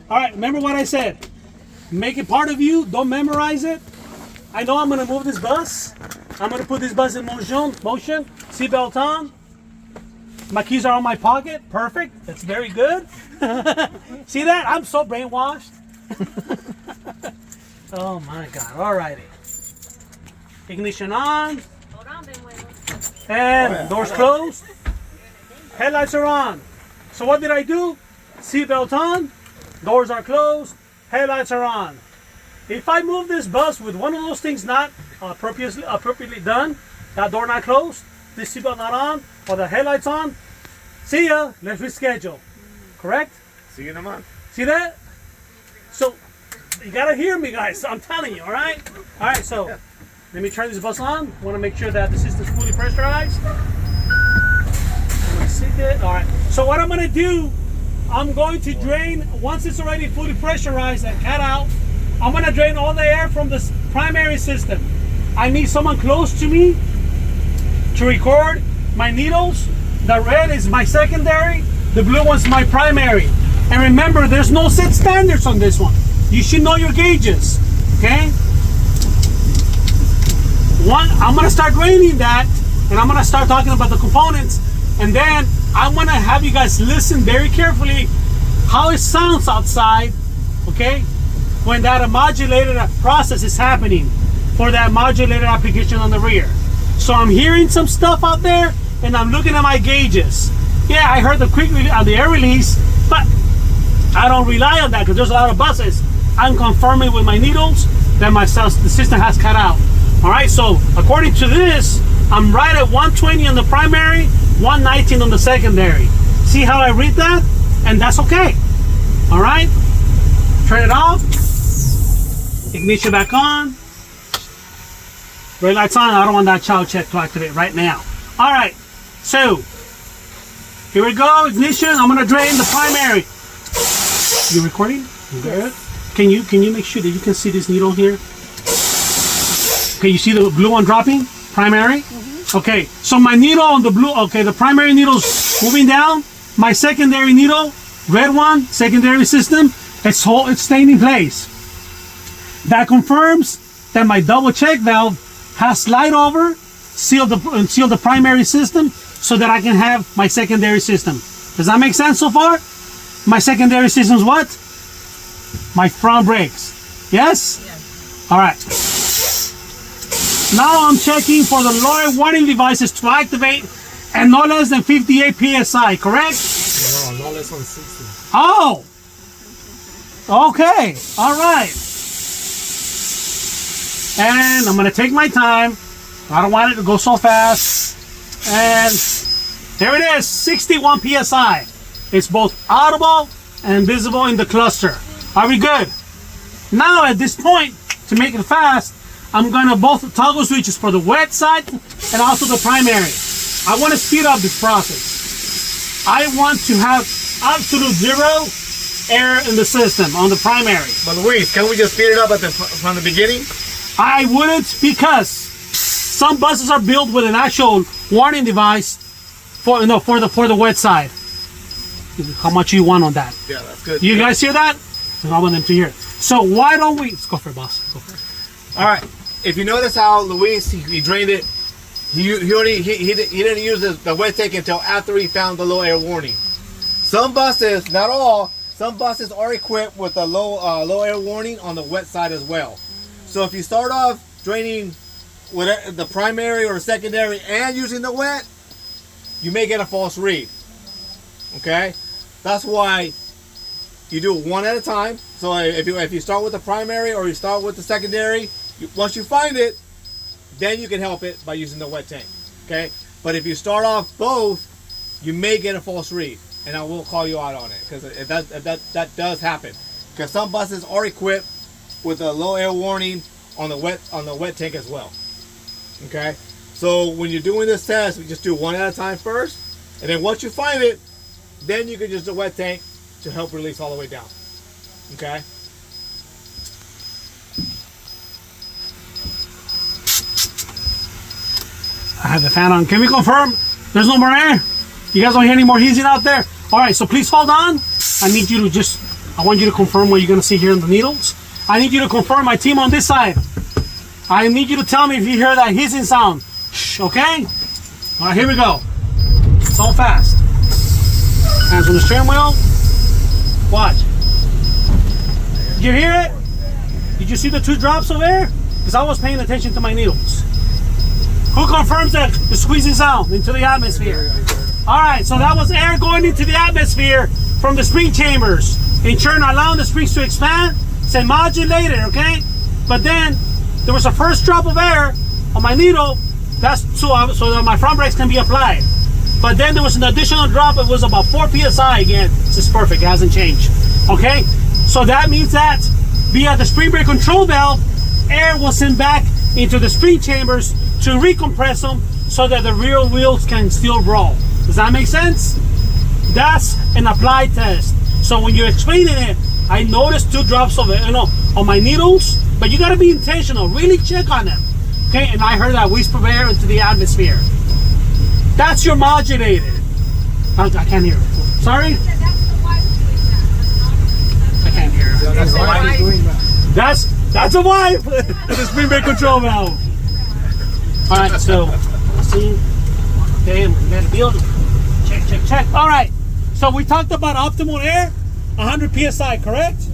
All right, remember what I said. Make it part of you. Don't memorize it. I know I'm going to move this bus. I'm going to put this bus in motion. Seatbelt on. My keys are on my pocket. Perfect. That's very good. See that? I'm so brainwashed. Oh my God. Alrighty. Ignition on. Hold on, Benuelos. And doors closed. Headlights are on. So what did I do? Seatbelt on. Doors are closed. Headlights are on. If I move this bus with one of those things not appropriately done, that door not closed, this seatbelt not on, or the headlights on, see ya, let's reschedule. Correct? See you in a month. See that? So, you gotta hear me, guys. I'm telling you, alright? Alright, so, let me turn this bus on. I wanna make sure that the system's fully pressurized. I'm gonna sit it. Alright, so what I'm gonna do, I'm going to drain, once it's already fully pressurized and cut out, I'm gonna drain all the air from the primary system. I need someone close to me to record my needles. The red is my secondary, the blue one's my primary. And remember, there's no set standards on this one. You should know your gauges, okay? I'm gonna start draining that, and I'm gonna start talking about the components, and then I'm gonna have you guys listen very carefully how it sounds outside, okay? When that modulated process is happening for that modulated application on the rear. So I'm hearing some stuff out there, and I'm looking at my gauges. Yeah, I heard the the air release, but I don't rely on that because there's a lot of buses. I'm confirming with my needles that the system has cut out. All right, so according to this, I'm right at 120 on the primary, 119 on the secondary. See how I read that? And that's okay. All right, turn it off. Ignition back on. Red lights on. I don't want that child check to activate right now. All right, so here we go. Ignition. I'm gonna drain the primary. You recording? Good. Can you make sure that you can see this needle here? Okay, you see the blue one dropping? Primary? Okay, so my needle on the blue, okay, the primary needle's moving down. My secondary needle, red one, secondary system, it's staying in place. That confirms that my double check valve has slide over, seal the primary system so that I can have my secondary system. Does that make sense so far? My secondary system is what? My front brakes. Yes? Yes. All right. Now I'm checking for the lower warning devices to activate and no less than 58 PSI, correct? No, no less than 60. Oh! Okay, all right. And I'm gonna take my time. I don't want it to go so fast. And there it is, 61 PSI. It's both audible and visible in the cluster. Are we good? Now at this point, to make it fast, I'm gonna both toggle switches for the wet side and also the primary. I want to speed up this process. I want to have absolute zero air in the system on the primary. But Luis, can we just speed it up from the beginning? I wouldn't, because some buses are built with an actual warning device for the wet side. How much you want on that? Yeah, that's good. You guys hear that? I want them to hear it. So why don't we? Let's go for it, boss. Go for it. All right. If you notice how Luis he drained it, he didn't use the wet tank until after he found the low air warning. Some buses, not all, some buses are equipped with a low air warning on the wet side as well. So if you start off draining with the primary or secondary and using the wet, you may get a false read. Okay, that's why you do it one at a time. So if you start with the primary or you start with the secondary, once you find it, then you can help it by using the wet tank. Okay, but if you start off both, you may get a false read, and I will call you out on it because that does happen. Because some buses are equipped with a low air warning on the wet tank as well. Okay, so when you're doing this test, we just do one at a time first, and then once you find it, then you can use the wet tank to help release all the way down. Okay. I have the fan on. Can we confirm there's no more air? You guys don't hear any more hissing out there? All right, so please hold on. I need you to just I want you to confirm what you're gonna see here in the needles. I need you to confirm, my team on this side. I need you to tell me if you hear that hissing sound. Shh, okay? All right, here we go. It's all fast. Hands on the steering wheel. Watch. Did you hear it? Did you see the 2 drops of air? Because I was paying attention to my needles. Who confirms that the squeezing sound into the atmosphere? All right, so that was air going into the atmosphere from the spring chambers. In turn, allowing the springs to expand. It's modulated, okay? But then there was a first drop of air on my needle. That's so that my front brakes can be applied. But then there was an additional drop. It was about 4 psi again. This is perfect. It hasn't changed. Okay? So that means that via the spring brake control valve, air was sent back into the spring chambers to recompress them so that the rear wheels can still roll. Does that make sense? That's an applied test. So when you're explaining it, I noticed 2 drops of it, on my needles, but you gotta be intentional. Really check on them. Okay? And I heard that whisper of air into the atmosphere. That's your modulated. I can't hear it. Sorry? I can't hear it. That's a wipe. The spring brake control valve. All right, so see, okay, we got a deal. Check. All right, so we talked about optimal air, 100 psi, correct?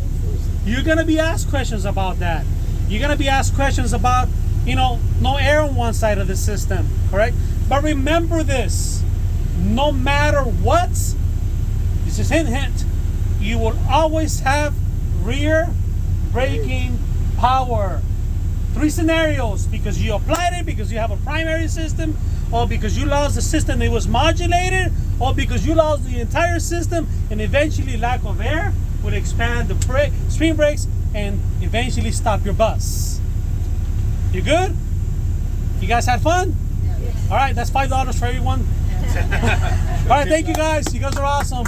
You're gonna be asked questions about that. You're gonna be asked questions about, no air on one side of the system, correct? But remember this: no matter what, this is hint, you will always have rear braking power. 3 scenarios: because you applied it, because you have a primary system, or because you lost the system that was modulated, or because you lost the entire system, and eventually lack of air would expand the spring brakes and eventually stop your bus. You good? You guys had fun? Yes. All right, that's $5 for everyone. All right, thank you guys. You guys are awesome.